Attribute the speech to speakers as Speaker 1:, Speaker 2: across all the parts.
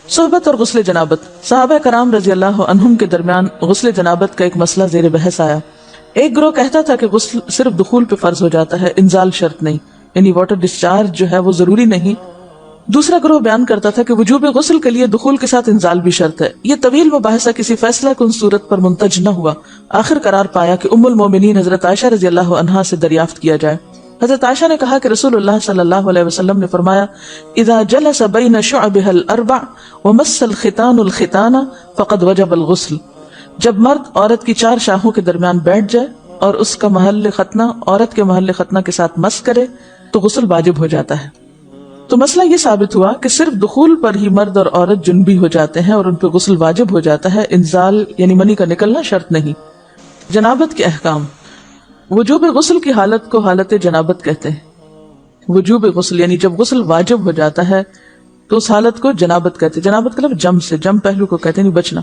Speaker 1: صحبت اور غسل جنابت. صحابہ کرام رضی اللہ عنہم کے درمیان غسل جنابت کا ایک مسئلہ زیر بحث آیا. ایک گروہ کہتا تھا کہ غسل صرف دخول پہ فرض ہو جاتا ہے، انزال شرط نہیں، یعنی واٹر ڈسچارج جو ہے وہ ضروری نہیں. دوسرا گروہ بیان کرتا تھا کہ وجوب غسل کے لیے دخول کے ساتھ انزال بھی شرط ہے. یہ طویل مباحثہ کسی فیصلہ کن صورت پر منتج نہ ہوا. آخر قرار پایا کہ ام المومنین حضرت عائشہ رضی اللہ عنہا سے دریافت کیا جائے. حضرت عائشہ نے کہا کہ رسول اللہ صلی اللہ علیہ وسلم نے فرمایا اذا جلس بین شعبها الاربع ومس الختان الختان فقد وجب الغسل. جب مرد عورت کی 4 شاخوں کے درمیان بیٹھ جائے اور اس کا محل ختنہ عورت کے محل ختنہ کے ساتھ مس کرے تو غسل واجب ہو جاتا ہے. تو مسئلہ یہ ثابت ہوا کہ صرف دخول پر ہی مرد اور عورت جنبی ہو جاتے ہیں اور ان پہ غسل واجب ہو جاتا ہے، انزال یعنی منی کا نکلنا شرط نہیں. جنابت کے احکام. وجوب غسل کی حالت کو حالت جنابت کہتے ہیں. وجوب غسل یعنی جب غسل واجب ہو جاتا ہے تو اس حالت کو جنابت کہتے ہیں. جنابت کا لفظ جم سے، جم پہلو کو کہتے ہیں، نہیں بچنا.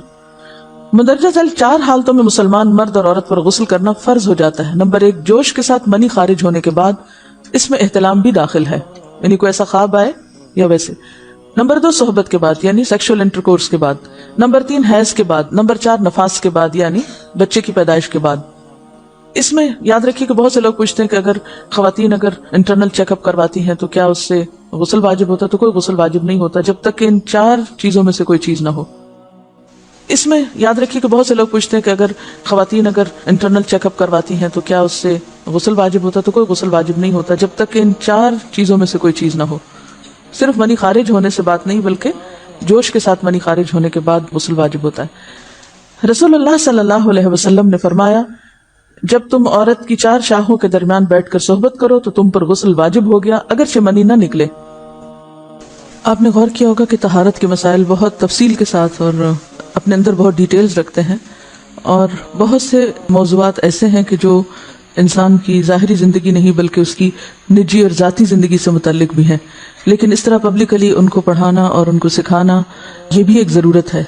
Speaker 1: مندرجہ ذیل 4 حالتوں میں مسلمان مرد اور عورت پر غسل کرنا فرض ہو جاتا ہے. نمبر 1، جوش کے ساتھ منی خارج ہونے کے بعد، اس میں احتلام بھی داخل ہے، یعنی کوئی ایسا خواب آئے یا ویسے. نمبر 2، صحبت کے بعد یعنی سیکشل انٹرکورس کے بعد. نمبر 3، حیض کے بعد. نمبر 4، نفاس کے بعد یعنی بچے کی پیدائش کے بعد. اس میں یاد رکھیے کہ بہت سے لوگ پوچھتے ہیں کہ اگر خواتین اگر انٹرنل چیک اپ کرواتی ہیں تو کیا اس سے غسل واجب ہوتا ہے؟ تو کوئی غسل واجب نہیں ہوتا جب تک کہ ان 4 چیزوں میں سے کوئی چیز نہ ہو. اس میں یاد رکھیے کہ بہت سے لوگ پوچھتے ہیں کہ اگر خواتین اگر انٹرنل چیک اپ کرواتی ہیں تو کیا اس سے غسل واجب ہوتا ہے؟ تو کوئی غسل واجب نہیں ہوتا جب تک کہ ان 4 چیزوں میں سے کوئی چیز نہ ہو. صرف منی خارج ہونے سے بات نہیں، بلکہ جوش کے ساتھ منی خارج ہونے کے بعد غسل واجب ہوتا ہے. رسول اللہ صلی اللہ علیہ وسلم نے فرمایا جب تم عورت کی 4 شاخوں کے درمیان بیٹھ کر صحبت کرو تو تم پر غسل واجب ہو گیا اگرچہ منی نہ نکلے. آپ نے غور کیا ہوگا کہ طہارت کے مسائل بہت تفصیل کے ساتھ اور اپنے اندر بہت ڈیٹیلز رکھتے ہیں، اور بہت سے موضوعات ایسے ہیں کہ جو انسان کی ظاہری زندگی نہیں بلکہ اس کی نجی اور ذاتی زندگی سے متعلق بھی ہیں. لیکن اس طرح پبلکلی ان کو پڑھانا اور ان کو سکھانا یہ بھی ایک ضرورت ہے.